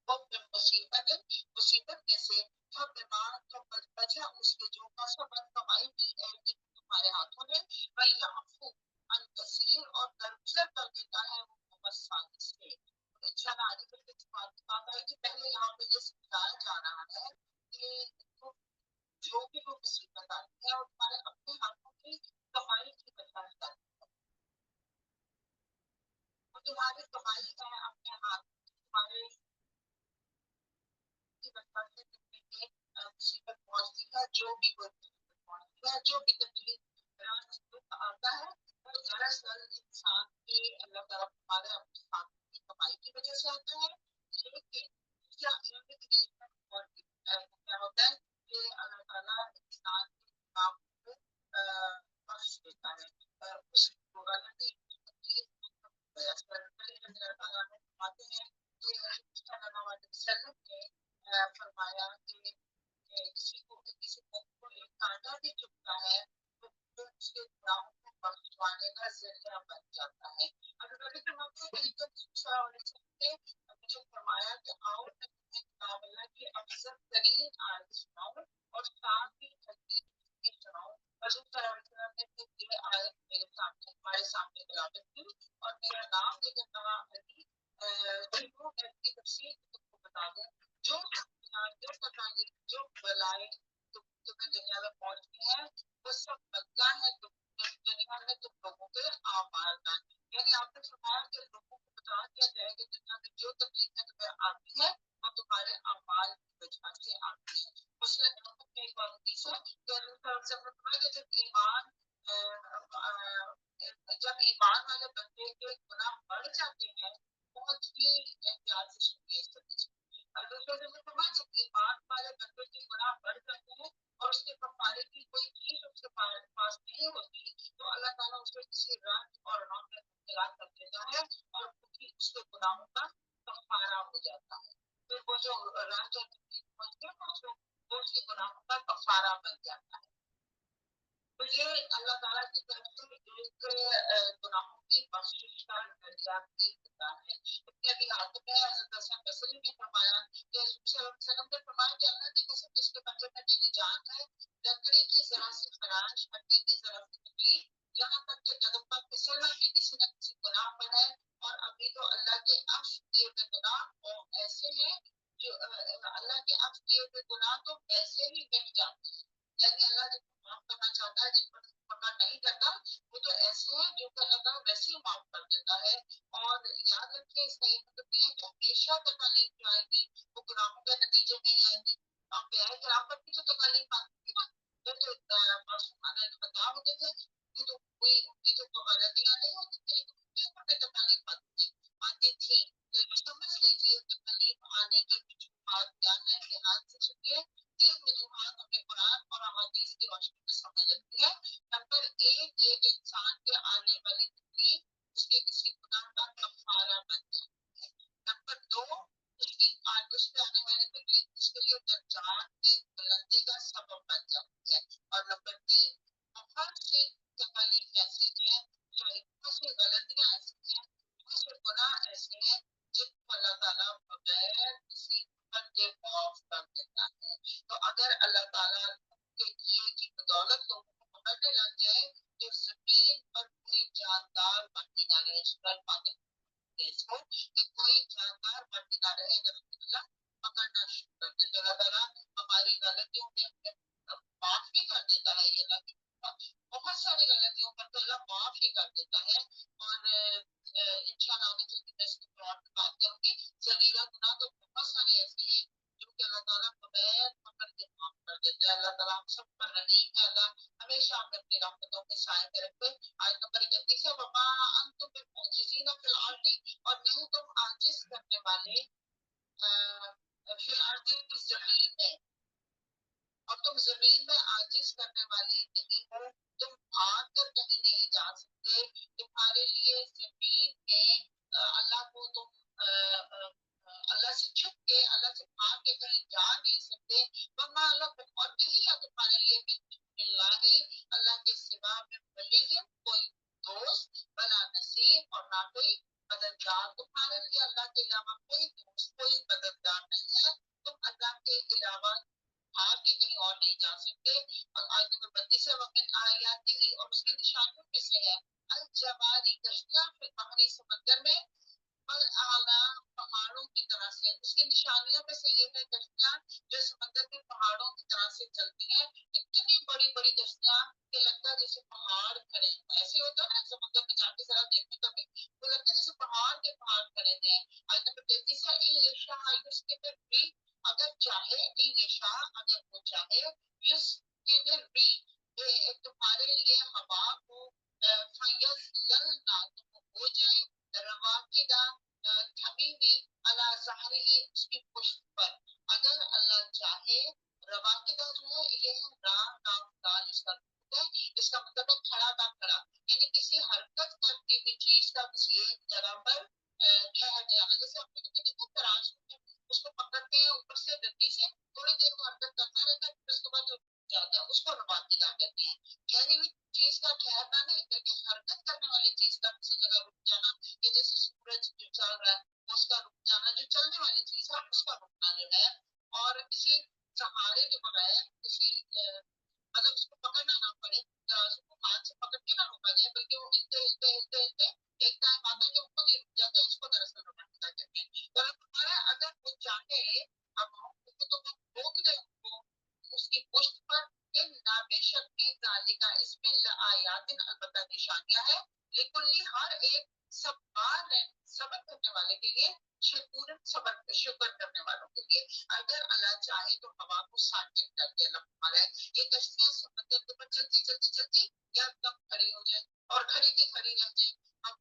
وقت مصیبت مصیبت میں سے بیمار تو بچا اس کے جو کسبت کمائی کی ہے کہ تمہارے ہاتھوں میں وَيَعْفُو عَنْ كَثِيرٍ اور درگزر کر دیتا ہے وہ بہت ساری سے. انشاءاللہ آگے چل کے بات ہے کہ پہلے یہاں پہ یہ سمجھایا جا رہا ہے کہ جو بھی وہ مصیبت آتی ہے اور تمہارے اپنے ہاتھوں کی کمائی کی وجہ سے وہ تمہاری کمائی ہے اپنے ہاتھ تمہارے کی وجہ سے تمہیں یہ مصیبت پہنچتی ہے جو بھی وہ مصیبت پہنچتی ہے جو بھی تکلیف آتا ہے وہ دراصل انسان کے اللہ تعالیٰ ہمارے اپنے ہاتھوں کی کمائی کی وجہ سے آتا ہے. لیکن کیا اور کیا ہوتا ہے کہ اللہ تعالیٰ انسان کے کام کو بخش دیتا ہے اس کو غلطی فرماتے ہیں کہ صلی اللہ علیہ وسلم نے فرمایا کہ کسی کو ایک کانٹا بھی چبھتا ہے تو وہ اس کے گناہوں کو بخشوانے کا ذریعہ بن جاتا ہے. اگر نبی فرماتے ہیں کہ صلی اللہ علیہ وسلم نے مجھے فرمایا کہ آؤ میں تمہیں کتاب اللہ کی افضل ترین آیت سناؤں اور ساتھ ہی حدیث بھی سناؤں. حضور صلی اللہ علیہ وسلم نے پھر یہ آیت میرے سامنے ہمارے سامنے تلاوت کی اور میرا نام لے کر کہا علی جو میں کی تفصیل تم کو بتا دوں جو تکالیف جو بلائیں تمہیں دنیا میں پہنچتی ہیں وہ سب بدلہ ہے دنیا میں تم لوگوں کے اعمال کا. یعنی آپ نے فرمایا کہ لوگوں کو بتا دیا جائے کہ دنیا میں جو تکلیفیں تمہیں آتی ہے وہ تمہارے اعمال کی وجہ سے آتی ہے. اس نے ایک بار حدیث ہے کہ جب ایمان والے بندے کے گناہ بڑھ جاتے ہیں بہت ہی احتیاط سے سنیے اس حدیث کو. جب ایمان والے بندے کے گناہ بڑھ جاتے ہیں اور اس کے کفارے کی کوئی چیز اس کے پاس نہیں ہوتی تو اللہ تعالیٰ اس کو کسی رنج اور غم میں مبتلا کر دیتا ہے اور اس کے گناہوں کا کفارہ ہو جاتا ہے. پھر وہ جو رنج اور تکلیف پہنچتے ہیں وہ اس کے گناہوں کا کفارہ بن جاتا ہے. تو یہ اللہ تعالیٰ کی طرف سے ایک گناہوں کی بخشش کا ذریعہ بھی ہوتا ہے. کیونکہ ابھی حاتم ہے حضرت حسن بصری نے فرمایا کہ حضور صلی اللہ علیہ وسلم نے فرمایا کہ اللہ کی قسم جس کے بندے میں میری جان ہے لکڑی کی ذرا سی خراش ہڈی کی ذرا سی تکلیف یہاں تک کہ قدم پر پھسلنا بھی کسی نہ کسی گناہ پر ہے اور ابھی تو اللہ کے عفو کیے ہوئے گناہ اور ایسے ہیں جو اللہ کے عفو کیے ہوئے گناہ تو ویسے ہی مل جاتے ہیں. یعنی اللہ جن کو معاف کرنا چاہتا ہے جن پر پکڑ نہیں کرتا وہ تو ایسے ہیں جو کہ اللہ تعالیٰ ویسے ہی معاف کر دیتا ہے. اور یاد رکھیں اس کا یہ مطلب نہیں ہے کہ ہمیشہ تکالیف جو آئے گی وہ گناہوں کے نتیجے میں ہی آئے گی. آپ کرام پر بھی جو تکالیف آتی تھی نا وہ تو معصومانہ بتا ہوتے تھے کہ تو کوئی ان کی جو غلطیاں نہیں ہوتی تھی لیکن ان کے اوپر بھی تکالیف آتی تھی. تو یہ سمجھ لیجیے تکالیف آنے کی وجوہات کیا ہے دھیان سے سنیے. 3 وجوہات ہمیں قرآن اور احادیث کی روشنی میں سمجھ لگتی ہے. نمبر 1 یہ کہ انسان کے آنے والی تکلیف اس کے کسی گناہ کا کفارہ بن جاتی ہے. نمبر 2 اس پہ آنے والی تکلیف اس کے لیے درجات کی بلندی کا سبب بن جاتی ہے. اور نمبر 3 بہت سی تکالیف ایسی ہیں بہت سی غلطیاں ایسی ہیں بہت سے گناہ ایسے ہیں جن کو اللہ تعالیٰ بغیر کسی حکم کے معاف کر دیتا ہے. تو اگر اللہ تعالیٰ کے کیے کی بدولت لوگوں کو پکڑنے لگ جائے تو زمین پر کوئی جاندار باقی نہ رہے. اس کو کہ کوئی جاندار باقی نہ رہے اگر اللہ پکڑنا شروع کر دے تو اللہ تعالیٰ ہماری غلطیوں میں معاف بھی کر دیتا ہے. یہ اللہ بہت ساری غلطیوں پر تو اللہ معاف ہی کر دیتا ہے. اور انشاءاللہ آگے چل کے میں اس کے اور بات کروں گی. صغیرہ گناہ تو بہت سارے ایسے ہیں جو کہ اللہ تعالیٰ بغیر پکڑ کے معاف کر دیتا ہے. اللہ تعالیٰ ہم سب پر رحیم ہے. اللہ ہمیشہ ہمیں اپنی رحمتوں کے سائے میں رکھے. آیت نمبر 31 ہے وما انتم بمعجزین فی الارض اور نہیں تم عاجز کرنے والے فی الارض زمین میں اور تم زمین میں عاجز کرنے والے نہیں ہو. تم بھاگ کر کہیں نہیں جا سکتے. تمہارے لیے زمین میں اللہ کو تم اللہ سے چھپ کے اللہ سے بھاگ کے کہیں جا نہیں سکتے. وما لکم اور نہیں ہے تمہارے لیے من اللہ اللہ کے سوا میں ولی کوئی دوست بلا نصیر اور نہ کوئی مددگار. تمہارے لیے اللہ کے علاوہ کوئی دوست کوئی مددگار आयाती और उसकी निशानियों में से है अल जवारी कश्तियां फिर बहरी समंदर में बल आला पहाड़ों की तरह से उसकी निशानियों में से ये है कश्तियां जो समंदर के पहाड़ों की तरह से चलती हैं इतनी बड़ी बड़ी कश्तियां कि लगता है जैसे पहाड़ खड़े हैं ऐसे होता है ना समंदर में जाके जरा देखने का भी तो लगता है जैसे पहाड़ के पहाड़ खड़े थे आयत नंबर 33 है इन यशा युस्के भी अगर चाहे इन यशा अगर वो चाहे युस के भी ये तुम्हारे लिए हवा को फयस ललना तो हो जाए रवाकिदा थमी हुई अला ज़हरी ही उसकी पुष्ट पर अगर अल्लाह चाहे रवाकिदा जो है ये रा काम दाल इसका मतलब है खड़ा का खड़ा यानी किसी हरकत करती हुई चीज का किसी एक जगह पर ठहर जाना जैसे आपने कभी देखा तराजू में उसको पकड़ते हैं ऊपर से गद्दी से थोड़ी देर वो हरकत करता रहता है फिर उसके बाद वो रुक जाता है उसको रवाकिदा कहते हैं ठहरी हुई चीज का ठहरना नहीं बल्कि हरकत करने वाली चीज का किसी जगह रुक जाना कि जैसे सूरज जो चल रहा है उसका रुक जाना जो चलने वाली चीज है उसका रुकना जो है और किसी सहारे के बगैर किसी मतलब उसको पकड़ना ना पड़े उसको हाथ से पकड़ के ना रोका जाए बल्कि वो हिलते हिलते हिलते हिलते एक टाइम आता है कि वो खुद ही रुक जाता है इसको दरअसल रोमांटिका कहते हैं तो हमारा अगर वो चाहे हवाओं को तो वो रोक दे उनको उसकी पुष्ट पर इन ना बेशक भी तालिका इसमें आयातिन अलबत्ता निशानियां है लेकिन हर एक सब्बार है सब्र करने वाले के लिए शुक्र सब्र शुक्र करने वालों के लिए अगर अल्लाह चाहे तो हवा को साकिन कर दे हमारा ये कश्तियां समंदर के ऊपर चलती चलती चलती या एकदम खड़ी हो जाए और खड़ी की खड़ी रह जाए अब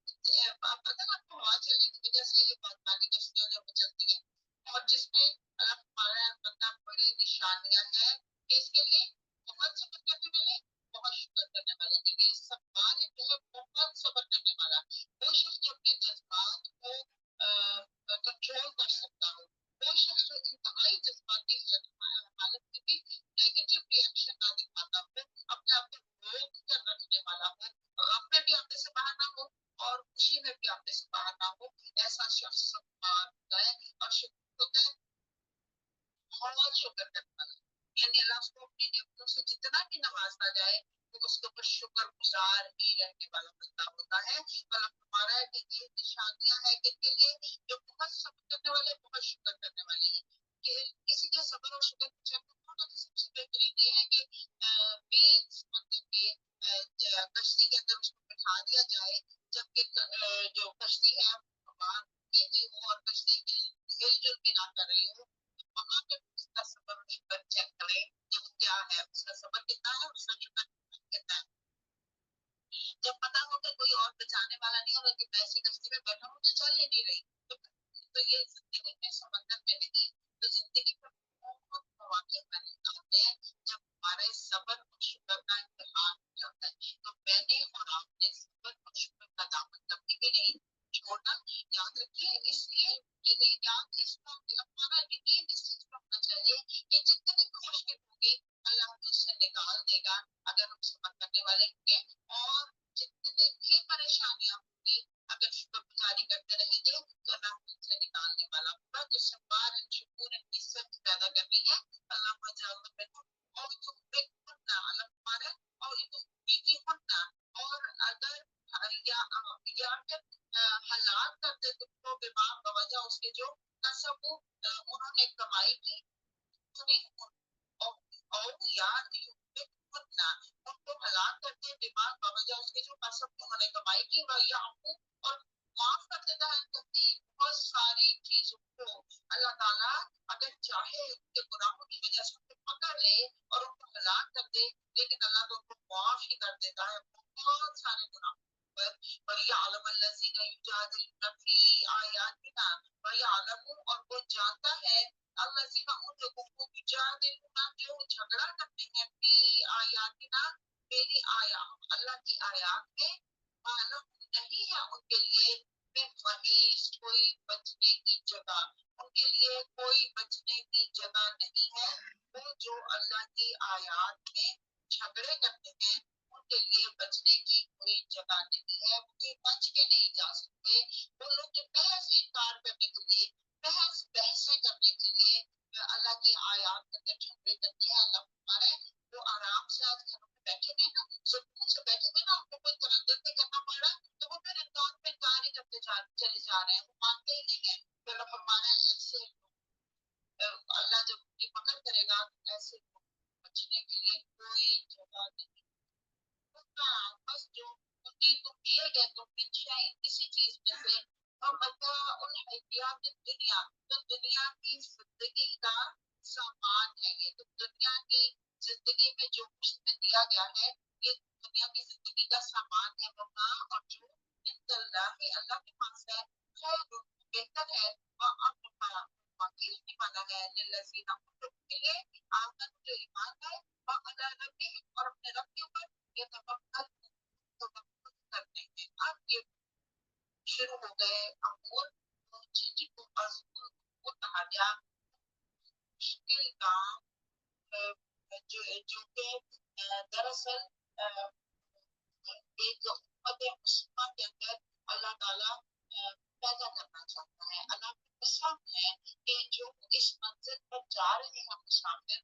पता है आपको हवा चलने की वजह से ये पानी कश्तियां जो चलती हैं और जिसमें अल्लाह हमारा बंदा बड़ी निशानियां हैं कि इसके लिए बहुत सब्र करने वाले बहुत शुक्र करने वाले के लिए सब बात जो है बहुत सब्र करने वाला वो शख्स जो अपने जज्बात को कंट्रोल कर सकता हो वो शख्स जो इंतहाई जज्बाती है हालत में भी नेगेटिव रिएक्शन ना दिखाता हो अपने आप को रोक कर रखने वाला हो गम में भी अपने से बाहर ना हो और खुशी में भी अपने से बाहर ना हो ऐसा शख्स सम्मान होता है और शुक्र होता है बहुत शुक्र करने वाला यानी अल्लाह उसको अपनी नेमतों से जितना भी नवाजता जाए तो उसके ऊपर शुक्र गुजार ही रहने वाला बंदा होता है कलम हमारा है कि ये निशानियां है किनके लिए जो बहुत सब्र करने वाले बहुत शुक्र करने वाले हैं कि किसी के सब्र और शुक्र को चेक करो तो सबसे बेहतरीन ये है कि बीच मतलब के कश्ती के अंदर उसको बिठा दिया जाए जबकि जो कश्ती है बाहर की हुई हो और कश्ती हिलजुल भी ना कर रही हो वहां पे उसका सबर और शुक्र चेक करें कि वो क्या है उसका सबर कितना है उसका शुक्र कितना है जब पता हो कि कोई और बचाने वाला नहीं और कि मैं ऐसी कश्ती में बैठा हूँ तो चल ही नहीं रही तो ये जिंदगी में समंदर में नहीं तो जिंदगी में बहुत मौके हमारे आते हैं जब हमारे सबर और शुक्र का इम्तिहान हो जाता है तो मैंने और आपने सबर और शुक्र का दामन कभी भी नहीं छोड़ना याद रखिए इसलिए ये याद इसका हमारा यकीन इस चीज पर होना चाहिए कि जितनी भी मुश्किल होगी अल्लाह हमें उससे निकाल देगा अगर हम सबर करने वाले होंगे और जितनी भी परेशानियां होंगी अगर शुक्रगुजारी करते रहेंगे तो अल्लाह हमसे निकालने वाला होगा तो सब्बार शुक्र इज्जत पैदा करनी है अल्लाह मजाल और जो बेखुदा अल्लाह हमारे और ये बीती होना और अगर या फिर हालात कर दे तुमको बीमार बवजह उसके जो कसब उन्होंने कमाई की और यार ना उनको हलाक करते हैं दिमाग बवजह उसके जो कसब उन्होंने कमाई की वह याकूब और माफ कर देता है कभी बहुत सारी चीजों को अल्लाह ताला अगर चाहे उनके गुनाहों की वजह से उनको पकड़ ले और उनको हलाक कर दे लेकिन अल्लाह तो उनको माफ ही कर देता है बहुत सारे गुनाहों और वो जानता है अल्लाह जीना उन लोगों को जो झगड़ा करते हैं आयातिना मेरी आया अल्लाह की आयात में मालूम नहीं है उनके लिए कोई बचने की जगह उनके लिए कोई बचने की जगह नहीं है वो जो अल्लाह की आयात में झगड़े करते हैं उनके लिए बचने की कोई जगह नहीं है वो बच के नहीं जा सकते वो लोग जो बहस इनकार करने के लिए बहसें करने के लिए अल्लाह की आयात के अंदर झगड़े करते हैं अल्लाह हमारे वो आराम से आज घरों में बैठे हैं ना چلے جا رہے ہیں، وہ مانتے ہی نہیں ہیں. تو اللہ فرمانا ہے ایسے اللہ جب اپنی پکڑ کرے گا تو ایسے بچنے کے لیے کوئی جگہ نہیں. بس جو کو دیے گئے تو کسی چیز میں سے الحیات دنیا، تو دنیا کی زندگی کا سامان ہے. یہ تو دنیا کی زندگی میں جو کچھ میں دیا گیا ہے یہ دنیا کی زندگی کا سامان ہے. وہاں اور جو اللہ کے پاس ہے خیر بہتر ہے. باقی نہیں مانا ہے للذین کے لیے آمن جو ایمان ہے اور اپنے رب کے اوپر یہ توکل کرتے ہیں. اب یہ شروع ہو گئے امور جن کو ازمون کو کہا گیا مشکل کام جو کہ دراصل ایک امت مسلمہ کے اندر اللہ تعالیٰ پیدا کرنا چاہتا ہے. اللہ کی قسم ہے کہ جو اس منزل پر جا رہے ہیں مسافر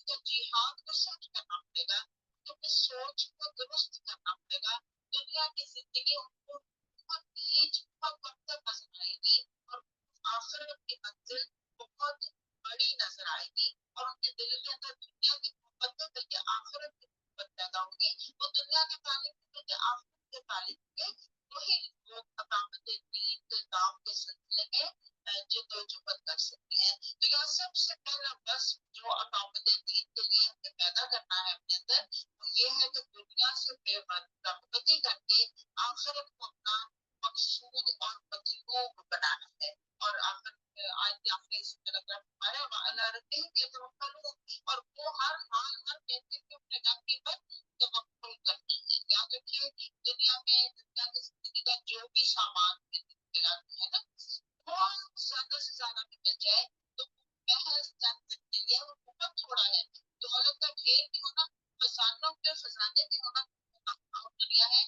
تو جہاد کو سچ کرنا پڑے گا، اپنی سوچ کو درست کرنا پڑے گا. دنیا کی زندگی ان کو بہت نیچ بہت کم تک نظر آئے گی اور آخرت کی منزل بہت بڑی نظر آئے گی اور ان کے دل کے اندر دنیا کی محبت بلکہ آخرت کی محبت پیدا ہوگی. وہ دنیا کے تعلق بلکہ آخرت کے تعلق کے وہی لوگ اقامت دین کے کام کے سلسلے میں جد و جہد کر سکتے ہیں. تو یہ سب سے پہلا بس جو اقامت دین کے لیے ہمیں پیدا کرنا ہے اپنے اندر وہ یہ ہے کہ دنیا سے بے رغبتی کر کے آخرت کو اپنا مقصود اور مطلوب بنانا ہے. اور آخر آج کے آخری اس میں لگ رہا ہمارا اللہ رکھتے ہیں کہ توکل اور وہ ہر حال ہر کیسے سے اپنے رب کے پر توکل کرتے ہیں. یاد رکھیے دنیا میں دنیا کی زندگی کا جو بھی سامان ملاتے ہیں نا وہ زیادہ سے زیادہ بھی مل جائے تو محض چند دن کے لیے وہ بہت تھوڑا ہے. دولت کا ڈھیر بھی ہونا، خزانوں کے خزانے بھی ہونا دنیا ہے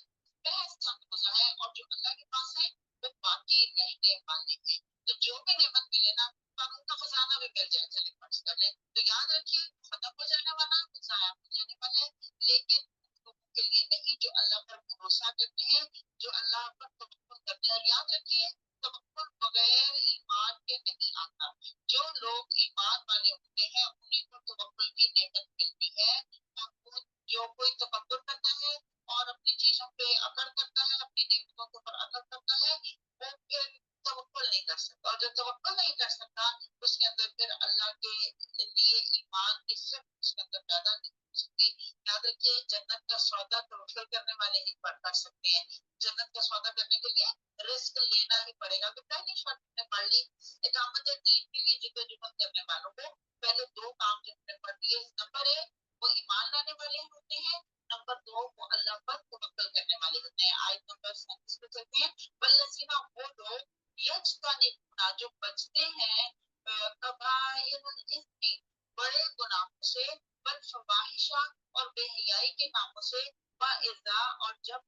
محض چند غذا ہے اور جو اللہ کے پاس ہے وہ باقی رہنے والے ہیں. تو جو بھی نعمت ملے نا قانون کا خزانہ بھی مل جائے چلے فرض کر لیں تو یاد رکھیے ختم ہو جانے والا ضائع ہو جانے والا ہے. لیکن لوگوں کے لیے نہیں جو اللہ پر بھروسہ کرتے ہیں، جو اللہ پر توکل کرتے ہیں. اور یاد رکھیے توکل بغیر ایمان کے نہیں آتا. جو لوگ ایمان والے ہوتے ہیں انہیں کو توکل کی نعمت ملتی ہے. اور وہ جو کوئی تکبر کرتا ہے اور اپنی چیزوں پہ اکڑ کرتا ہے، اپنی نعمتوں کے اوپر اکڑ کرتا ہے، وہ پھر توکل نہیں کر سکتا. اور جو توکل نہیں کر سکتا اس کے اندر پھر اللہ کے لیے ایمان کی صرف اس کے اندر پیدا نہیں ہو سکتی. یاد رکھیے جنت کا سودا توکل کرنے والے ہی کر سکتے ہیں. جنت کا سودا کرنے کے لیے رزق لینا ہی پڑے گا. تو پہلی شرط نے پڑھ لی اقامت دین کے لیے جدوجہد کرنے والوں کو پہلے دو کام جو ہم نے پڑھ لیے. نمبر ایک وہ ایمان لانے والے ہوتے ہیں، نمبر دو وہ اللہ پر توکل کرنے والے ہوتے ہیں. آیت نمبر 37 پہ چلتے ہیں. والذین وہ لوگ یجتنبون جو بچتے ہیں کبائر الاثم بڑے گناہوں سے والفواحش اور بے حیائی کے کاموں سے واذا اور جب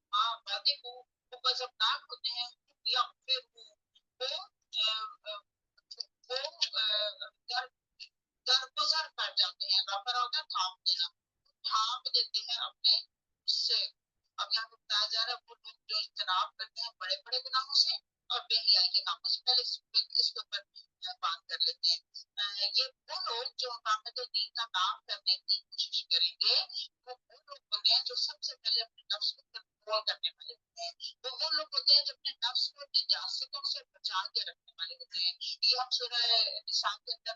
غضبوا وہ غضبناک ہوتے ہیں یا پھر وہ درگزر کر جاتے ہیں. غفر ہوتا ہے تھام دینا، ڈھانپ دیتے ہیں اپنے سے. اب یہاں پہ بتایا جا رہا ہے وہ لوگ جو اجتناب کرتے ہیں بڑے بڑے گناہوں سے اور بے حیائی کے کاموں سے. پہلے اس کے اوپر بات کر لیتے ہیں. یہ وہ لوگ جو اقامت دین کا کام کرنے کی کوشش کریں گے وہ لوگ ہوتے ہیں جو سب سے پہلے اپنے نفس کو کنٹرول کرنے والے ہوتے ہیں. وہ لوگ ہوتے ہیں جو اپنے نفس کو نجاستوں سے بچا کے رکھنے والے ہوتے ہیں. یہ ہم سورہ نساء کے اندر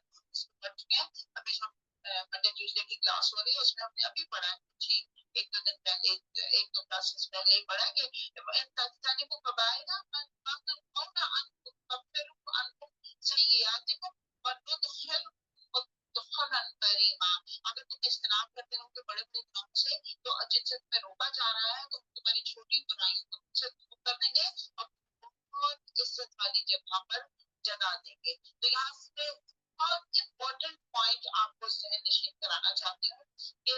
پڑھ چکے ہیں. ابھی ہم منڈے ٹیوزڈے کی کلاس ہو رہی ہے اس میں ہم نے ابھی پڑھا ہے کچھ ہی ایک دو دن پہلے ایک دو کلاسز پہلے ہی پڑھا کہ تجتنبوا کبائر ما تنهون عنه نكفر عنكم سیئاتکم وندخلکم مدخلا کریما. اگر تم اجتناب کرتے رہو گے بڑے بڑے گناہوں سے تو جن سے تمہیں روکا جا رہا ہے تو تمہاری چھوٹی برائیوں کو تم سے دور کر دیں گے اور بہت عزت والی جگہ پر جگہ دیں گے. تو یہاں سے بہت امپورٹنٹ پوائنٹ آپ کو ذہن نشین کرانا چاہتی ہوں کہ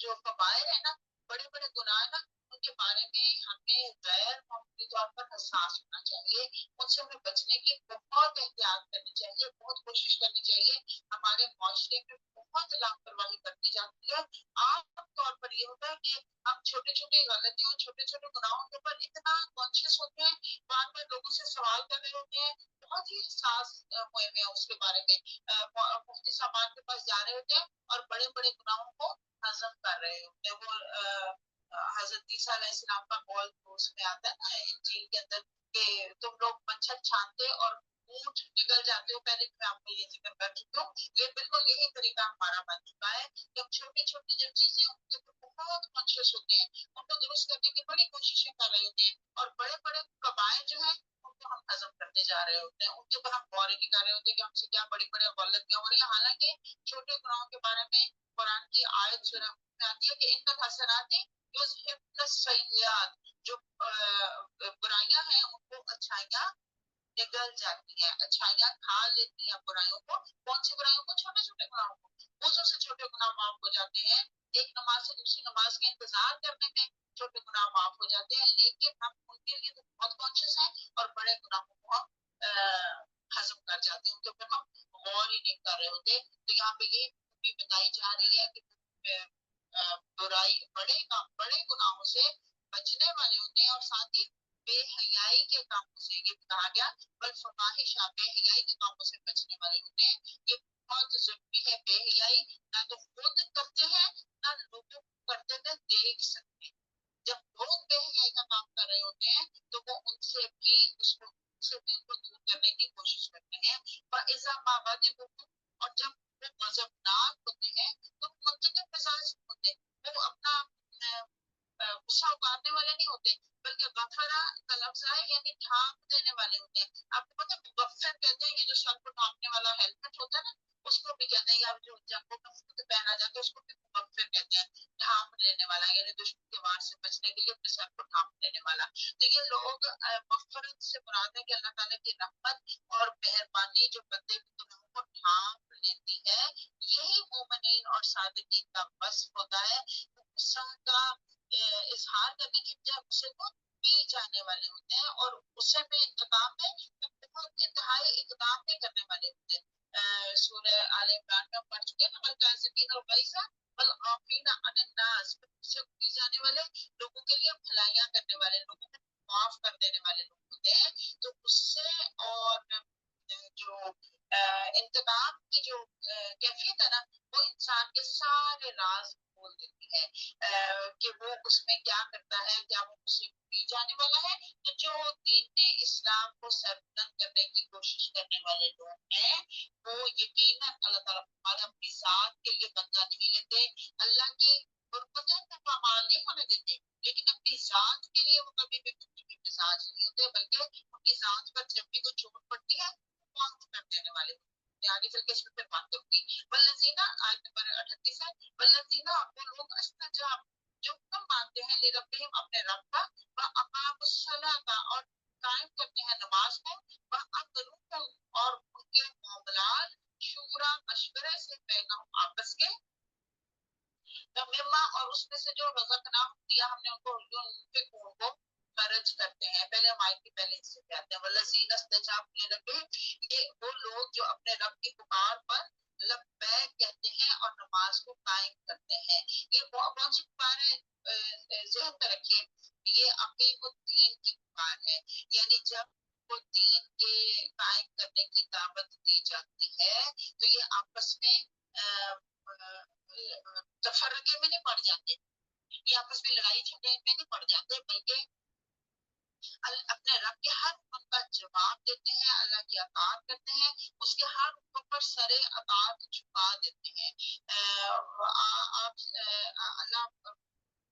جو کبائر ہے نا بڑے بڑے گناہ نا ان کے بارے میں ہمیں غیر معمولی طور پر حساس ہونا چاہیے. ان سے ہمیں بچنے کی بہت احتیاط کرنی چاہیے, بہت کوشش کرنی چاہیے. ہمارے معاشرے میں بہت لاپرواہی برتی جاتی ہے. عام طور پر یہ ہوتا ہے کہ ہم چھوٹی چھوٹی غلطیوں, چھوٹے چھوٹے گناہوں کے اوپر اتنا کانشیس ہوتے ہیں, بار بار لوگوں سے سوال کر رہے ہوتے ہیں, بہت ہی احساس ہوئے ہوئے ہیں اس کے بارے میں. مفتی صاحبان کے پاس جا رہے ہوتے ہیں اور بڑے بڑے گناہوں کو ہضم کر رہے ہوتے ہیں. وہ حضرت عیسیٰ علیہ السلام کا قول اس میں آتا ہے نا انجیل کے اندر کہ تم لوگ مچھر چھانتے اور اونٹ نکل جاتے ہو. پہلے میں آپ کو یہ ذکر کر چکی ہوں. یہ بالکل یہی طریقہ ہمارا بن چکا ہے کہ ہم چھوٹی چھوٹی جو چیزیں ان کے اوپر بہت کانشیس ہوتے ہیں, ان کو درست کرنے کی بڑی کوششیں کر رہے ہوتے ہیں, اور بڑے بڑے قبائل جو ہیں ان کو ہم ہضم کرتے جا رہے ہوتے ہیں. ان کے اوپر ہم غور ہی نہیں کر رہے ہوتے کہ ہم سے کیا بڑی بڑی غلطیاں ہو رہی ہیں. حالانکہ چھوٹے گناہوں کے بارے میں قرآن کی آیت سورہ میں آتی ہے کہ ان کا حسنات یذہبن السیئات, جو برائیاں ہیں ان کو اچھائیاں نگل جاتی ہیں, اچھائیاں کھا لیتی ہیں برائیوں کو. کون سی برائیوں کو؟ چھوٹے چھوٹے گناہوں کو. وضو سے چھوٹے گناہ معاف ہو جاتے ہیں, ایک نماز سے دوسری نماز کے انتظار کرنے میں چھوٹے گناہ معاف ہو جاتے ہیں. لیکن ہم ان کے لیے تو بہت کانشیس ہیں اور بڑے گناہوں کو ہم ہضم کر جاتے ہیں, ان کے اوپر ہم غور ہی نہیں کر رہے ہوتے. تو یہاں پہ یہ بھی بتائی جا رہی ہے کہ برائی بڑے گناہوں سے بچنے والے ہوتے ہیں, اور ساتھ ہی بے حیائی کے کاموں سے, یہ بھی کہا گیا بالفواحش, بے حیائی کے کاموں سے بچنے والے ہوتے ہیں. یہ بہت ضروری ہے. بے حیائی نہ تو خود کرتے ہیں نہ لوگوں کو کرتے ہوئے دیکھ سکتے. جب لوگ بے حیائی کا کام کر رہے ہوتے ہیں تو وہ ان سے بھی ان کو دور کرنے کی کوشش کرتے ہیں. فَإِذَا مَا غَضِبُوا, اور جب وہ غضبناک ہوتے ہیں تو منتقم مزاج ہوتے ہیں. وہ اپنا غصہ اتارنے والے نہیں ہوتے, بلکہ غفرا کا لفظ ہے یعنی ڈھانپ دینے والے ہوتے ہیں. آپ کو پتا مغفر کہتے ہیں, یہ جو سر کو ڈھانپنے والا ہیلمٹ ہوتا ہے نا, اس کو بھی کہتے ہیں, یا جو جنگوں میں خود پہنا جاتا ہے اس کو بھی مغفر کہتے ہیں, ڈھانپ لینے والا, یعنی دشمن کے وار سے بچنے کے لیے اپنے سر کو ڈھانپ لینے والا. تو یہ لوگ مغفرت سے مراد ہے کہ اللہ تعالیٰ کی رحمت اور مہربانی جو بندے کے گناہوں کو ڈھانپ لیتی ہے, یہی مومنین اور صادقین کا وصف ہوتا ہے. غصہ کا اظہار کرنے کی بجائے غصے کو پی جانے والے ہوتے ہیں, اور غصے میں انتقام میں بہت انتہائی اقدام نہیں کرنے والے ہوتے ہیں. سورہ آل عمران میں پڑھ چکے ہیں والکاظمین الغیظ والعافین عن الناس, غصے کو پی جانے والے لوگوں کے لیے بھلائیاں کرنے والے, لوگوں کو معاف کر دینے والے لوگ ہوتے ہیں. تو غصے اور جو انتقام کی جو کیفیت ہے نا, وہ انسان کے سارے راز کھول دیتی ہے کہ وہ اس میں کیا کرتا ہے, کیا وہ غصے کو پی جانے والا ہے. تو جو دین اسلام کو سربلند کرنے کی کوشش کرنے والے لوگ ہیں وہ یقیناً اللہ تعالیٰ ہمارے اپنی ذات کے لیے بدلہ نہیں لیتے, اللہ کی غربتوں کو پامال نہیں ہونے دیتے, لیکن اپنی ذات کے لیے وہ کبھی بھی مزاج نہیں ہوتے, بلکہ ان کی ذات پر جب بھی کوئی چوٹ پڑتی ہے معاف کر دینے والے ہوتے. آگے چل کے اس میں پھر بات کروں گی. والذین, آیت نمبر 38 ہے, والذین, وہ لوگ استجاب, جو حکم مانتے ہیں لربہم, اپنے رب کا, واقاموا الصلاۃ, اور قائم کرتے ہیں نماز کو, وامروا, اور ان کے معاملات شورا, مشورے سے بینہم, آپس کے, مما, اور اس میں سے جو رزقناہم, دیا ہم نے ان کو, ان کو خرچ کرتے ہیں. پہلے ہم آیت کے پہلے حصے پہ آتے ہیں. والذین استجابوا لربہم, یہ وہ لوگ جو اپنے رب کی پکار پر لبیک کہتے ہیں اور نماز کو قائم کرتے ہیں. یہ کون سی پکار ہے؟ ذہن میں رکھیے, یہ اقیم الدین کی پکار ہے. یعنی جب وہ دین کے قائم کرنے کی دعوت دی جاتی ہے تو یہ آپس میں تفرقے میں نہیں پڑ جاتے, یہ آپس میں لڑائی جھگڑے میں نہیں پڑ جاتے, بلکہ اپنے رب کے ہر حکم کا جواب دیتے ہیں, اللہ کی اطاعت کرتے ہیں, اس کے ہر حکم پر سر اطاعت جھکا دیتے ہیں. اللہ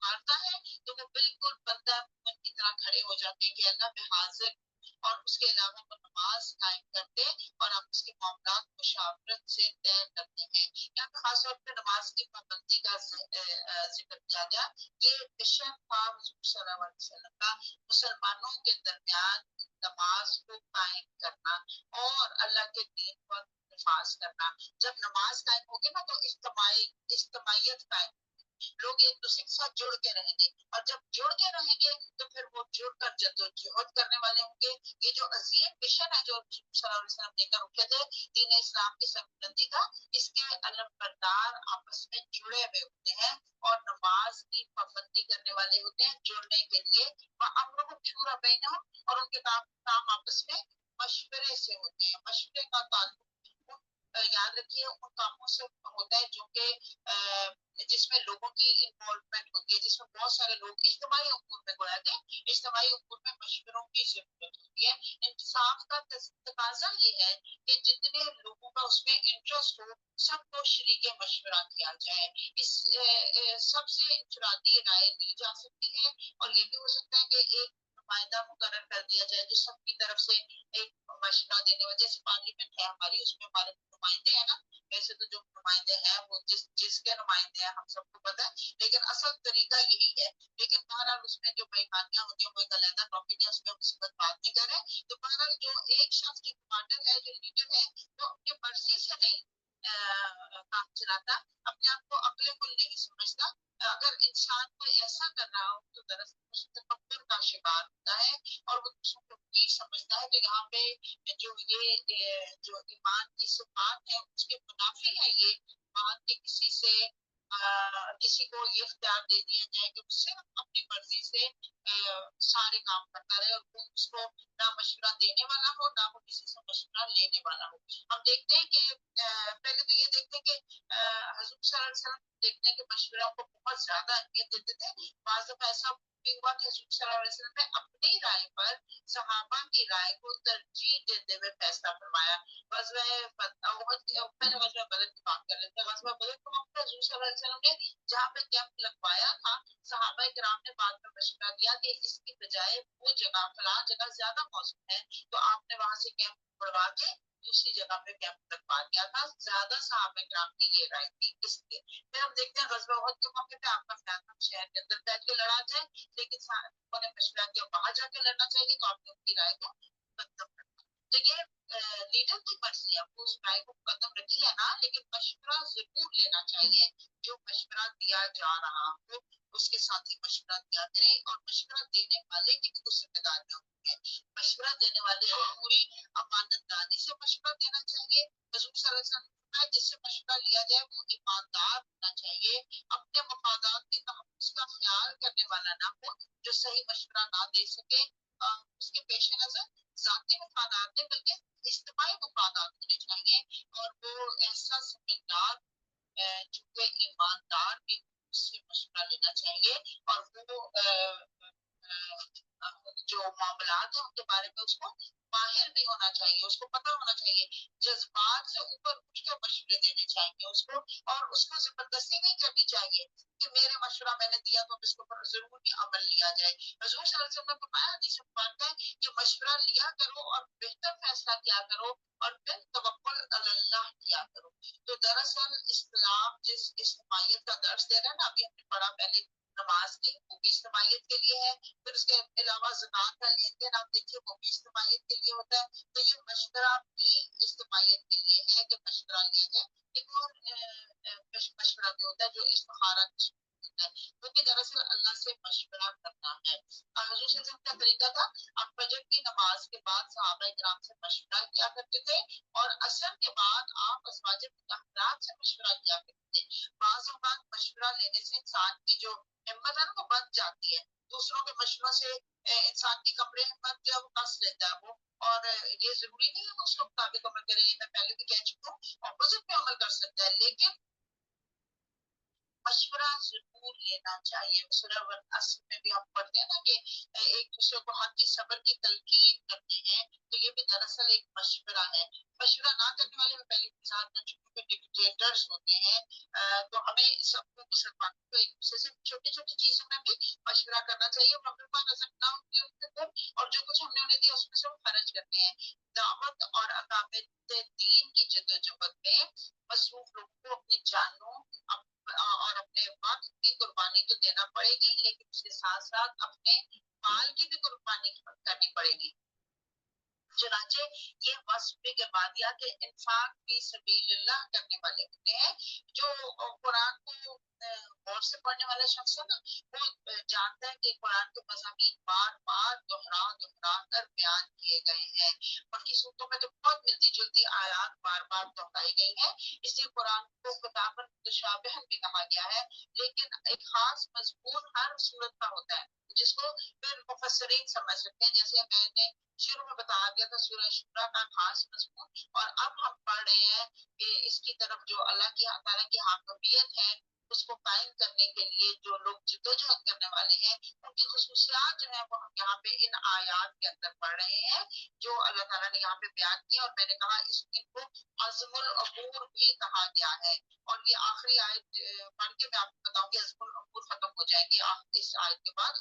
مارتا ہے تو وہ بالکل بندہ کی طرح کھڑے ہو جاتے ہیں کہ اللہ میں حاضر, اور اس کے علاوہ وہ نماز قائم کرتے اور آپ اس کے معاملات مشاورت سے طے کرتے ہیں. یہاں پہ خاص طور پہ نماز کی پابندی کا ذکر کیا گیا. یہ مشن تھا حضور صلی اللہ علیہ وسلم کا, مسلمانوں کے درمیان نماز کو قائم کرنا اور اللہ کے دین پر نفاذ کرنا. جب نماز قائم ہوگی نا تو اجتماعیت قائم, لوگ ایک دوسرے کے ساتھ جڑ کے رہیں گے, اور جب जुड़ के रहेंगे तो फिर वो जुड़कर जद्दोजहद करने वाले होंगे। ये जो अजीम मिशन है जो सल्लल्लाहु अलैहि वसल्लम लेकर उठे थे दीन इस्लाम की सरबुलंदी का, इसके अलमबरदार आपस में जुड़े हुए होते हैं और नमाज की पाबंदी करने वाले होते हैं जुड़ने के लिए। वह अमरुहुम शूरा बैनहुम, और उनके काम आपस में मशवरे से होते हैं। मशवरे का ताल्लुक याद रखिए उन कामों से होता है जो कि जिसमें लोगों की इन्वॉल्वमेंट होती है, जिसमें बहुत सारे लोग इज्तिमाई उमूर में गोया के इज्तिमाई उमूर में मशवरों की जरूरत होती है। इंसाफ का तकाजा ये है कि जितने लोगों का उसमें इंटरेस्ट हो सबको शरीके मशवरा किया जाए। इस सबसे इंफरादी राय ली जा सकती है और ये भी हो सकता है कि एक नुमाइंदा मुकर्रर कर दिया जाए जो सबकी तरफ से एक मशवरा देने वाले, जैसे पार्लियामेंट है हमारी उसमें हमारे नुमाइंदे हैं ना, वैसे तो जो नुमाइंदे हैं वो जिसके नुमाइंदे हैं हम सबको पता है, लेकिन असल तरीका यही है। लेकिन बहरहाल उसमें जो बेईमानियां होती हैं वो एक अलग टॉपिक है, उसमें हम इस वक्त बात नहीं कर रहे हैं। तो बहरहाल जो एक शख्स जो कमांडर है जो लीडर है वो अपनी मर्जी से नहीं काम चलाता, अपने आप को अक्लेकुल नहीं समझता। अगर इंसान कोई ऐसा कर रहा हो तो दरअसल तकब्बुर का शिकार होता है और वो दूसरों को नहीं समझता है। तो यहाँ पे जो ये जो ईमान की सिफात है उसके मुनाफी है ये बात कि किसी से किसी को ये इख्तियार दे दिया जाए कि वो सिर्फ अपनी मर्जी से सारे काम करता रहे और वो उसको ना मशवरा देने वाला हो ना वो किसी से मशवरा लेने वाला हो। हम देखते हैं कि पहले तो ये देखते हैं कि हजूर सल्लल्लाहु अलैहि वसल्लम देखते हैं कि मशवरा को बहुत ज्यादा अहमियत देते थे। बाज़ दफा ऐसा भी हुआ कि हजूर सल्लल्लाहु अलैहि वसल्लम ने अपनी राय पर सहाबा की राय को तरजीह देते हुए फैसला फरमाया। पहले गज़वा बदर की बात कर लेते हैं। गज़वा बदर के वक्त हजूर सल्लल्लाहु अलैहि वसल्लम ने जहाँ पे कैंप लगवाया था सहाबा किराम ने बाद में मशवरा दिया कि इसकी बजाय वो जगह फलां जगह ज्यादा मौसम है तो आपने वहां से कैंप बढ़वा के दूसरी जगह पे कैंप लगवा दिया था। ज्यादा सहाबा किराम की ये राय थी इसलिए। फिर हम देखते हैं गज़वा उहद के मौके पे आपका ख्याल था शहर के अंदर बैठ के लड़ा जाए, लेकिन साहबों ने मशवरा किया बाहर जाके लड़ना चाहिए तो आपने उनकी राय को मुकद्दम रखा। तो ये लीडर की मर्जी है, वो उस राय को मुकद्दम रखी है ना, लेकिन मशवरा जरूर लेना चाहिए। जो मशवरा दिया जा रहा हो उसके साथ ही मशवरा दिया करें और मशवरा देने वाले की भी कुछ जिम्मेदारियां होती हैं। मशवरा देने वाले को पूरी अमानतदारी से मशवरा देना चाहिए। हजूर सल्लल्लाहु अलैहि वसल्लम ने जिससे मशवरा लिया जाए वो ईमानदार होना चाहिए, अपने मफादात के तहफ़्फ़ुज़ का ख्याल करने वाला ना हो जो सही मशवरा ना दे सके। उसके पेश नजर जाती मफादात नहीं बल्कि इज्तिमाई मफादात होने चाहिए और वो ऐसा समझदार जो ईमानदार भी उससे मशवरा लेना चाहिए और वो जो मामलात है उनके बारे में उसको माहिर भी होना चाहिए, उसको पता होना चाहिए। जज्बात से ऊपर उठकर मशवरे देने चाहिए उसको, और उसको जबरदस्ती नहीं करनी चाहिए कि मेरे मशवरा मैंने दिया तो इसके ऊपर जरूर ही अमल लिया जाए। हजूर सल्लल्लाहु अलैहि वसल्लम ने फरमाया हदीस मुबारक है कि मशवरा लिया करो और बेहतर फैसला किया करो और फिर तवक्कुल अल्लाह किया करो। तो दरअसल इस्लाम जिस इज्तिमाइयत का दर्ज दे रहा है ना, अभी हमने पढ़ा पहले नमाज की, वो भी इज्तिमाइयत के लिए है। फिर उसके अलावा ज़कात का लेन देन आप देखिए वो भी इज्तिमाइयत के लिए होता है। तो ये मशवरा भी इज्तिमाइयत के लिए है कि मशवरा लिया जाए। एक और मशवरा भी होता है जो इस्तिखारा होता है, वो भी दरअसल अल्लाह से मशवरा करना है। हजूर सल्लल्लाहु अलैहि वसल्लम का तरीका था, आप फजर की नमाज के बाद सहाबा किराम से मशवरा किया करते थे और असर के बाद आप अज़वाज मुतहहरात से मशवरा किया करते थे। बाज़ औक़ात मशवरा लेने से इंसान की जो हिम्मत है ना वो बन जाती है। दूसरों के मशवरों से इंसान की कमरे हिम्मत जो है वो कस लेता है वो, और ये जरूरी नहीं है उसके मुताबिक अमल करे। मैं पहले भी कह चुका हूँ ऑपोजिट पे अमल कर सकता है, लेकिन मशवरा जरूर लेना चाहिए। सूरह असर में भी हम पढ़ते हैं ना कि एक दूसरे को हक की सब्र की तलकीन करते हैं, तो ये भी दरअसल एक मशवरा है। मशवरा ना करने वाले में पहले मिसाल कर चुके हैं डिक्टेटर्स होते हैं। तो हमें सबको मुसलमानों को एक दूसरे से छोटी छोटी चीजों में भी मशवरा करना चाहिए और अपने पास नजर ना होती उनके ऊपर, और जो कुछ हमने उन्हें दिया उसमें से वो खर्च करते हैं। दावत और अकाबिद दीन की जद्दोजहद में मसरूफ लोगों को अपनी जानों और अपने वक्त की कुर्बानी तो देना पड़ेगी, लेकिन उसके साथ साथ अपने माल की भी कुर्बानी करनी पड़ेगी। चुनाचे ये सुनने के बाद या कि इंफाक फी सबीलिल्लाह करने वाले होते हैं। जो कुरान को गौर से पढ़ने वाला शख्स है ना, वो जानता है कि कुरान के मज़ामीन बार-बार दोहरा कर बयान किए गए हैं। बाकी सूरतों में तो बहुत मिलती-जुलती आयात बार-बार दोहराई गई हैं, इसलिए कुरान को किताबन मुतशाबिहन भी कहा गया है। लेकिन एक खास मज़मून हर सूरत का होता है, जिसको फिर मुफस्सिरीन समझ सकते हैं। जैसे मैंने शुरू में बताया गया था सूरह शूरा का खास मज़मून, और अब हम पढ़ रहे हैं कि इसकी तरफ जो अल्लाह की ताला की हाकिमियत है, उसको कायम करने के लिए जो लोग जद्दोजहद करने वाले हैं, उनकी खुसूसियात जो है वो हम यहाँ पे इन आयात के अंदर पढ़ रहे हैं, जो अल्लाह ताला ने यहाँ पे बयान किया। और मैंने कहा इनको अज़्मुल अबूर भी कहा गया है। और ये आखिरी आयत पढ़ के मैं आपको बताऊंगी, अज़्मुल अबूर खत्म हो जाएंगे इस आयत के बाद।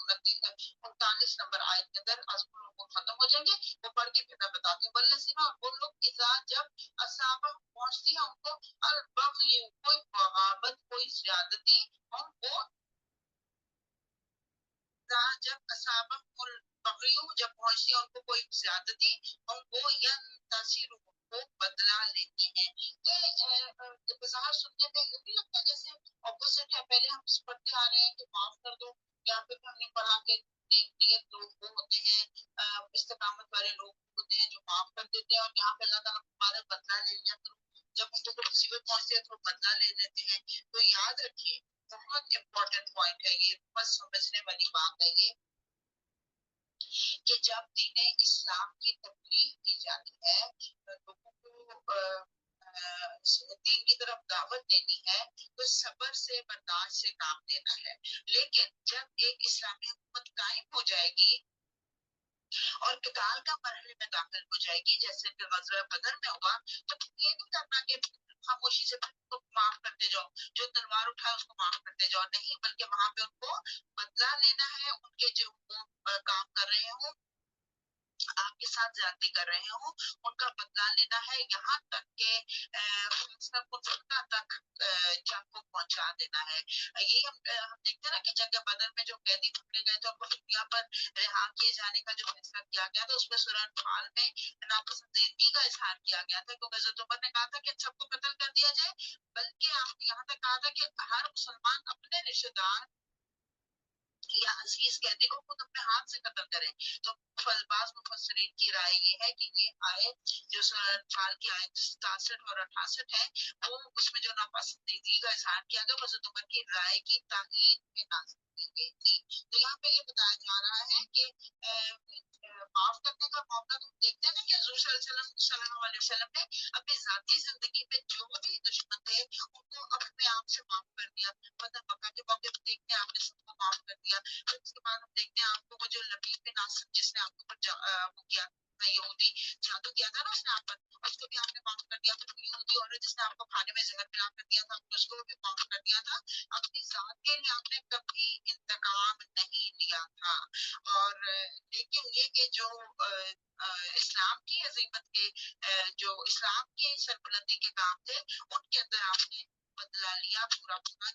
39 नंबर आयत के अंदर अज़्मुल अबूर खत्म हो जाएंगे, वो पढ़ के फिर मैं बताती हूँ। वल्लज़ीना, और वो लोग इज़ा जब असाबा पहुंचती है उनको अल बग़य, कोई बगावत, कोई ज्यादती, और वो जब असाबहुल बग़य, जब पहुंचती है उनको कोई ज्यादती, और वो यंतसिरू, वो बदला लेते हैं। ये वज़ाहत सुनने में यूं नहीं लगता जैसे ऑपोजिट है। पहले हम पढ़ते आ रहे हैं कि माफ कर दो, यहाँ पे भी हमने पढ़ा के नेक लोग वो होते हैं, इस्तिकामत वाले लोग होते हैं जो माफ कर देते हैं, और यहाँ पे अल्लाह ताला हमारा बदला ले लिया करो। जब उनको कोई मुसीबत पहुंचती है तो बदला ले लेते हैं। तो याद रखिए, बहुत इम्पोर्टेंट पॉइंट है ये, बस समझने वाली बात है ये, कि जब दीन इस्लाम की तबलीग की जाती है, लोगों को दीन की तरफ दावत देनी है, तो सब्र से, बर्दाश्त से काम लेना है। लेकिन जब एक इस्लामी हुकूमत कायम हो जाएगी और किताल का मरहले में दाखिल हो जाएगी, जैसे कि ग़ज़वा बदर में हुआ, तो ये नहीं करना कि खामोशी से उसको माफ करते जाओ, जो तलवार उठाए उसको माफ करते जाओ, नहीं, बल्कि वहां पे उनको बदला लेना है, उनके जो वो काम कर रहे हो, आपके साथ ज्यादती कर रहे हो, उनका बदला लेना है, यहाँ तक के फैसला तक जंग को पहुंचा देना है। ये हम देखते हैं ना कि जंग बदर में जो कैदी पकड़े गए थे उनको दुनिया पर रिहा किए जाने का जो फैसला किया गया था, उसमें सूरह अनफाल में नापसंदीदगी का इजहार किया गया था, क्योंकि हज़रत उमर ने कहा था कि सबको कत्ल कर दिया जाए, बल्कि आप यहाँ तक कहा था कि हर मुसलमान अपने रिश्तेदार या अजीज कैदी को खुद अपने हाथ से कत्ल करें। तो फलबाज मुफस्सिरीन की राय ये है कि ये आयत जो सूरह अनफाल की आयत 67 और 68 है, वो उसमें जो नापसंदीदगी का इजहार किया गया, हज़रत उमर की राय की ताकीद में नाज़िल की गई थी। तो यहाँ पे ये बताया जा रहा है कि माफ करने का मामला तो देखते हैं ना कि हुज़ूर सल्लल्लाहु अलैहि वसल्लम ने अपनी जाती जिंदगी में जो भी दुश्मन थे उनको अपने आप से माफ कर दिया। मतलब मक्का के मौके पर देखते हैं आपने सबको माफ कर दिया। फिर उसके बाद हम देखते हैं आपको वो जो लबीब बिन नासिर जिसने आपके ऊपर वो किया था, यहूदी जादू किया था ना उसने आप पर, उसको भी आपने माफ कर दिया। फिर यहूदी औरत जिसने आपको खाने में जहर मिला कर दिया था, उसको भी माफ कर दिया था। अपनी जात के लिए आपने कभी इंतकाम नहीं लिया था। और लेकिन ये कि जो इस्लाम की अजीमत के जो इस्लाम के सरबुलंदी के काम थे, उनके अंदर आपने बदला लिया, पूरा पूरा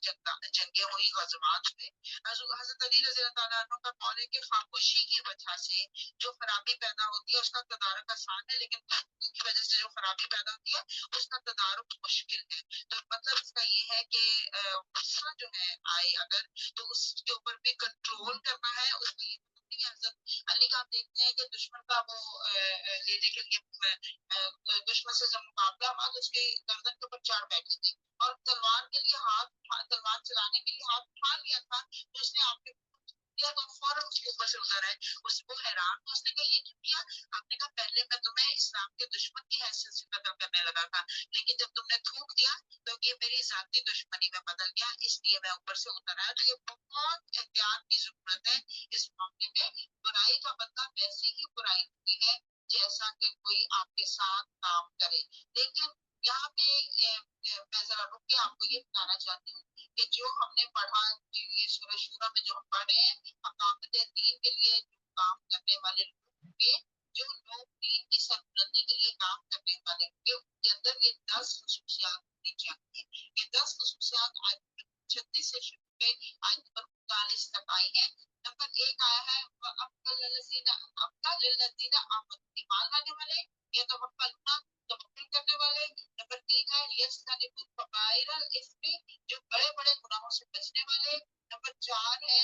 जंगे हुई, गज़वात हुए। हज़रत अली रज़ी अल्लाह तआला अन्हु का कौल है कि खामोशी की वजह से जो खराबी पैदा होती है उसका तदारुक आसान है, लेकिन खामोशी की वजह से जो खराबी पैदा होती है उसका तदारुक मुश्किल है। तो मतलब इसका ये है कि गुस्सा जो है आए अगर, तो उसके ऊपर भी कंट्रोल करना है। उसका ये मतलब नहीं है, हज़रत अली का आप देखते हैं कि दुश्मन का वो लेने के लिए दुश्मन से जब मुकाबला हुआ तो उसके गर्दन के ऊपर चढ़ बैठे थे, और तलवार चलाने के लिए हाथ उठा लिया था, तो उसने आपके किया तो फौरन उसके ऊपर से उतर आए। उसको हैरान था, उसने कहा ये क्यों किया? आपने कहा पहले मैं तुम्हें इस्लाम के दुश्मन की हैसियत से कत्ल करने लगा था, लेकिन जब तुमने थूक दिया तो ये मेरी जाती दुश्मनी में बदल गया, इसलिए मैं ऊपर से उतर आया। तो ये बहुत एहतियात की जरूरत है इस मामले में। बुराई का बदला वैसी ही बुराई होती है जैसा कि कोई आपके साथ काम करे। लेकिन यहाँ पे मैं जरा रुक के आपको ये बताना चाहती हूँ कि जो हमने पढ़ा, ये सूरह शूरा में जो हम पढ़ रहे हैं, अकामत दीन के लिए जो काम करने वाले लोग होंगे, जो लोग दीन की सरबुलंदी के लिए काम करने वाले होंगे, उनके अंदर ये 10 खसूसियात होनी चाहिए। ये 10 खसूसियात आयत नंबर 36 से शुरू पे आयत नंबर 39 तक आई है। नंबर 1 आया है, अब्दुल लजीना आमन, ईमान लाने वाले, ये तो हाँ, तवक्कुल करने वाले। नंबर 3 है यज्तनिबुल कबाइरल इस्मी, जो बड़े-बड़े गुनाहों से बचने वाले। नंबर 4 है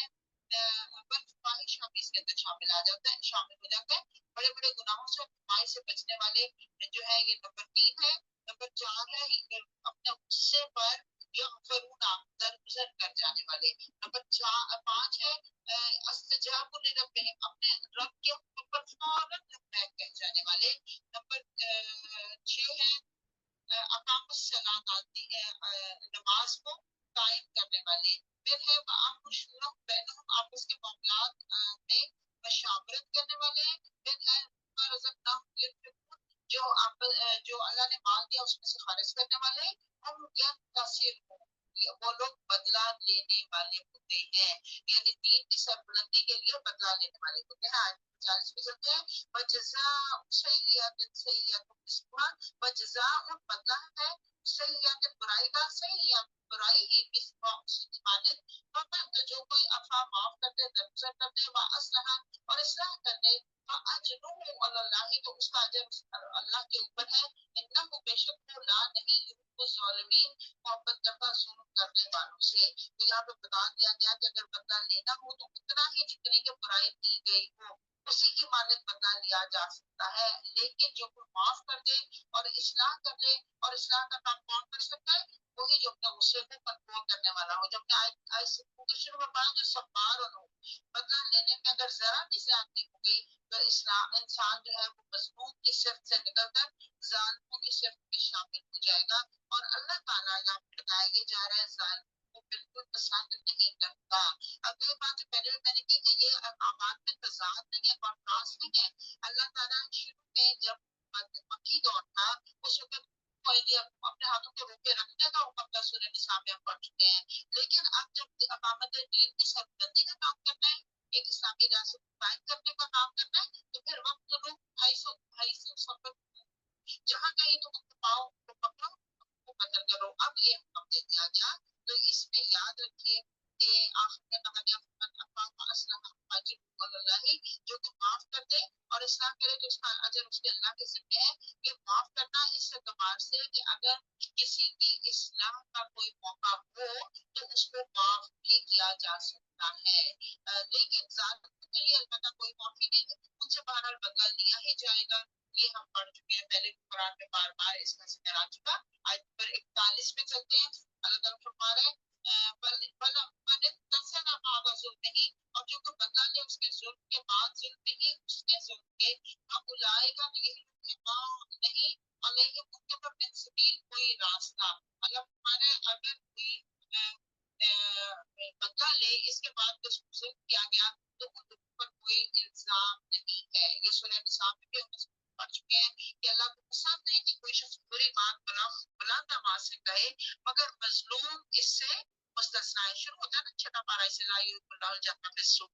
वल फाहिशा भी इसके अंदर शामिल हो जाता है। बड़े-बड़े गुनाहों से और बुराई से बचने वाले जो है ये नंबर 3 है। नंबर 4 है अपने गुस्से पर यग़फरूना, दरगुज़र कर जाने वाले। नंबर 5 है अस्तजाबु लिरब्बिहिम, अपने रब के हुक्म पर फौरन लब्बैक कह जाने वाले। नंबर 6 है अकामुस्सलात, नमाज को कायम करने वाले। फिर है वअमरुशूरहुम बैनहुम, आपस के मामलात में मशावरत करने वाले हैं। फिर है वमा रज़क़नाहुम युनफिकून, जो अल्लाह ने माल दिया उसमें से खर्च करने वाले हैं। हम यंतसिरun, वो लोग बदला लेने वाले होते हैं, यानी दीन की सरबुलंदी के लिए बदला लेने वाले होते हैं। आयत 40 में चलते हैं। वजज़ाउ सय्यिअतिन सय्यिअतुन मिस्लुहा, वजज़ाउ बदला है सय्यिअतिन बुराई का, सय्यिअत बुराई ही मिस्लुहा उसी की मानद। फमन, तो जो कोई अफ़ा माफ कर दे, दरगुजर कर दे, व अस्लहा और इस्लाह कर दे, फअजरुहु अलल्लाहि, तो उसका अजर अल्लाह के ऊपर है। इन्नहु, बेशक वो ला नहीं युहिब्बु ज़ालिमीन, मोहब्बत करता जुल्म करने वालों से। तो यहाँ पे बता दिया गया कि अगर बदला लेना हो तो उतना ही जितनी की बुराई की गई हो उसी की मानद बदला लिया जा सकता है। लेकिन जो कोई माफ कर दे और इस्लाह कर ले, और इस्लाह का काम कौन कर सकता है? वही जो अपने गुस्से को कंट्रोल करने वाला हो। जब मैं शुरू में पाया जो सब्बार हो, बदला लेने में अगर जरा भी ज्यादती हो गई तो इस्लाम इंसान जो है वो मजलूम की सिर्फ से निकलकर जालिमों की सिर्फ में शामिल हो जाएगा। और अल्लाह ताला यहाँ पे बताया ये जा रहा है जालिमों को बिल्कुल पसंद नहीं करता। अब ये बात जो पहले भी मैंने की कि ये अहकामात में तजाद नहीं है, कॉन्ट्रास्ट नहीं है। अल्लाह ताला शुरू में जब मक्की दौर था उस वक्त अपने हाथों को रोके रखने का हुक्म था, सूरह निसा में हम पढ़ चुके हैं। लेकिन अब जब अकामत दीन की सरबलंदी का काम करना है, एक इस्लामी रियासत कायम करने का काम करना है, तो फिर वक्त लोग ढाई सौ सफर जहाँ कहीं तुम उनको पाओ तो पकड़ो, वो कत्ल करो। अब ये हुक्म दे दिया गया। तो इसमें याद रखिए कि आखिर में कहा गया फमन अफ़ा व अस्लह फअजरुहु अलल्लाहि, जो तो माफ कर दे और इस्लाह करे तो उसका अजर उसके अल्लाह के ज़िम्मे है। ये माफ करना इस एतबार से कि अगर किसी की इस्लाह का कोई मौका हो तो उसको माफ भी किया जा सकता है। लेकिन जालिमों के लिए अलबत्ता कोई माफी नहीं है, उनसे बहरहाल बदला लिया ही जाएगा। ये हम पढ़ चुके हैं पहले कुरान में बार बार इसका जिक्र आ चुका। आज पर 41 में चलते हैं। अल्लाह ताला फरमा रहे हैं नहीं, और जो कोई बदला ले उसके जुल्म के बाद जुल्म नहीं उसके जुल्म के, उलाइका, यही लोग हैं नहीं अलैहिम उनके ऊपर मिन सबील, कोई रास्ता। मतलब हमारे अगर कोई बदला ले इसके बाद जो उसको जुल्म किया गया तो उन लोगों पर कोई इल्जाम नहीं है। ये सूरह निसा में भी हम पढ़ चुके हैं कि अल्लाह को पसंद नहीं कि कोई शख्स बुरी बात बुलंद आवाज से कहे मगर मजलूम इससे मुस्तस्ना है। शुरू होता है ना छठा पारा से ला युहिब्बुल्लाहुल जहरा बिस्सू।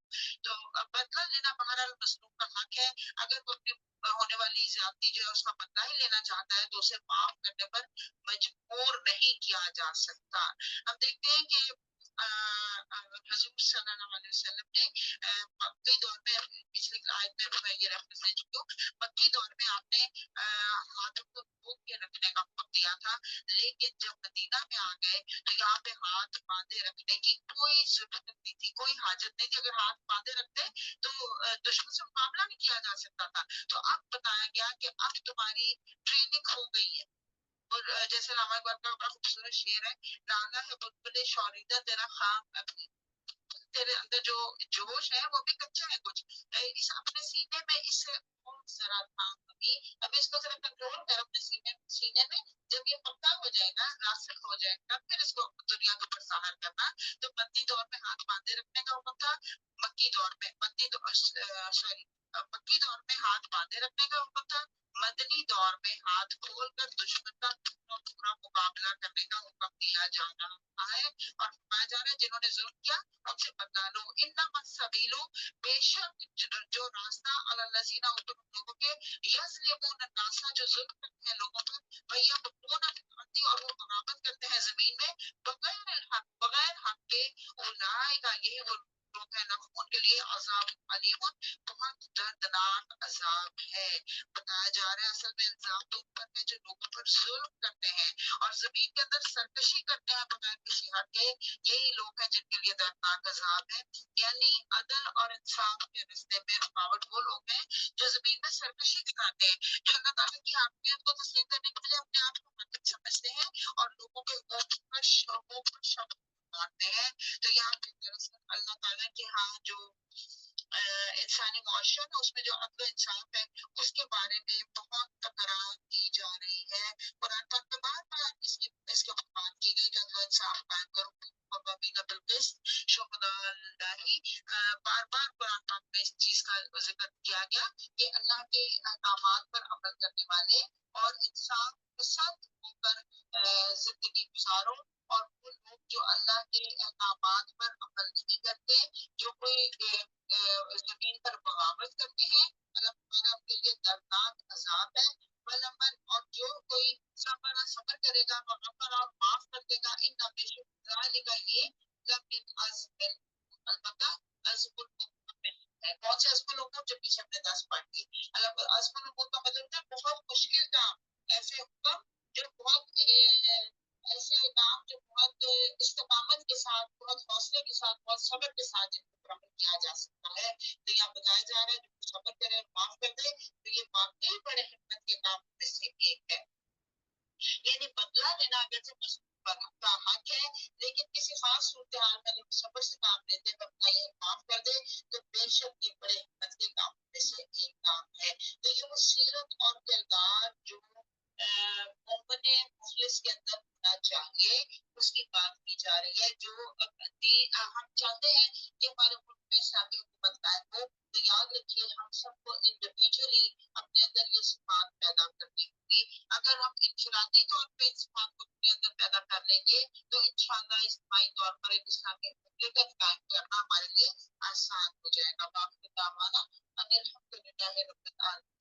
तो बदला लेना बहरहाल मजलूम का हक है। अगर वो अपने होने वाली ज्यादती जो है उसका बदला ही लेना चाहता है तो उसे माफ करने पर मजबूर नहीं किया जा सकता। हम देखते हैं कि हजूर सल्लल्लाहु अलैहि वसल्लम ने मक्की दौर में, पिछली आयत में भी मैं ये रेफरेंस दे चुकी हूँ, मक्की दौर में आपने हाथों को रोक के रखने का हुक्म दिया था। लेकिन जब मदीना में आ गए तो यहाँ पे हाथ बांधे रखने की कोई जरूरत नहीं थी, कोई हाजत नहीं थी। अगर हाथ बांधे रखते तो दुश्मन से मुकाबला नहीं किया जा सकता था। तो अब बताया गया कि अब तुम्हारी ट्रेनिंग हो गई है। और जैसे रामा इकबाल का बड़ा खूबसूरत शेर है, डाला है बुलबुले शौरीदा तेरा खाम अभी, तेरे अंदर जो जोश है वो भी कच्चा है कुछ, इस अपने सीने में इसे और जरा था अभी, अब इसको जरा कंट्रोल कर अपने सीने में। जब ये पक्का हो जाएगा, रासिख हो जाएगा, फिर इसको दुनिया के ऊपर जाहिर करना। तो मक्की दौर में हाथ बांधे रखने का हुक्म था। मक्की दौर में हाथ बांधे रखने का हुक्म था। मदनी दौर में हाथ खोलकर दुश्मन का पूरा मुकाबला करने का हुक्म दिया जा रहा है। और फरमाया जा रहा है जिन्होंने जुल्म किया उनसे बदला लो। इन्नमा सबीलु, बेशक जो रास्ता अलल्लज़ीना उन लोगों के यज़लिमून अन्नासा, जो जुल्म करते हैं लोगों पर, वयबगून फिल अर्दी, और वो बगावत करते हैं जमीन में, बगैर हक के, उलाइका, यही वो लोग हैं, लहुम उनके लिए अज़ाब अलीमुन, बहुत दर्दनाक دردناک عذاب ہے. بتایا جا رہا ہے اصل میں الزام تو اوپر ہے جو لوگوں پر ظلم کرتے ہیں اور زمین کے اندر سرکشی کرتے ہیں بغیر کسی حق کے. یہی لوگ ہیں جن کے لیے دردناک عذاب ہے. یعنی عدل اور انصاف کے رشتے میں رکاوٹ وہ لوگ ہیں جو زمین میں سرکشی دکھاتے ہیں, جو اللہ تعالیٰ کی حاکمیت کو تسلیم کرنے کے لیے اپنے آپ کو حاکم سمجھتے ہیں اور لوگوں کے حقوق پر شک مارتے ہیں. تو یہاں پہ دراصل اللہ تعالیٰ کے ہاں جو انسانی معاشرہ ہے اس میں جو عدل و انصاف ہے اس کے بارے میں بہت تکرار کی جا رہی ہے. قرآن پاک میں بار بار اس کی بات کی گئی کہ عدل و انصاف قائم کرو وقوامین بالقسط شہداء اللہ. بار بار قرآن پاک میں اس چیز کا ذکر کیا گیا کہ اللہ کے احکامات پر عمل کرنے والے اور انسان پسند ہو کر زندگی گزارو, اور وہ لوگ جو اللہ کے احکامات پر عمل نہیں کرتے, جو کوئی زمین پر بغاوت کرتے ہیں, اللہ تعالیٰ آپ کے لیے دردناک عذاب ہے. ولمن, اور جو کوئی صبر کرے گا وہاں پر آپ معاف کر دے گا, ان بے کا یہ لمن عزم, البتہ عزم المؤمن ہے. کون سے عزم لوگوں جو پیچھے اپنے 10 پڑھ کی. عزم المؤمن کا مطلب ہے بہت مشکل کام, ایسے حکم جو بہت ایسے کام جو بہت استقامت کے ساتھ, بہت حوصلے کے ساتھ, بہت صبر کے ساتھ جن کو عمل کیا جا سکتا ہے. تو یہاں بتایا جا رہا ہے جو صبر کرے اور معاف کر دے تو یہ واقعی بڑے حکمت کے کام میں سے ایک ہے. یعنی بدلہ لینا اگرچہ مظلوم کا حق ہے, لیکن کسی خاص صورتحال میں اگر صبر سے کام لیتے ہیں اپنا یہ معاف کر دے تو بے شک یہ بڑے حکمت کے کام میں سے ایک کام ہے. تو یہ وہ سیرت اور کردار جو مومن مخلص کے اندر ہونا چاہیے اس کی بات کی جا رہی ہے. جو ہم چاہتے ہیں کہ ہمارے ملک میں اسلامی حکومت قائم ہو, تو یاد رکھیے ہم سب کو انڈیویجولی اپنے اندر یہ صفات پیدا کرنی ہوگی. اگر ہم انفرادی طور پہ اس بات کو اپنے اندر پیدا کر لیں گے تو انشاءاللہ اجتماعی طور پر ایک اسلامی مملکت قائم کرنا ہمارے لیے آسان ہو جائے گا. باقی دعوانا ان الحمدللہ رب العالمین.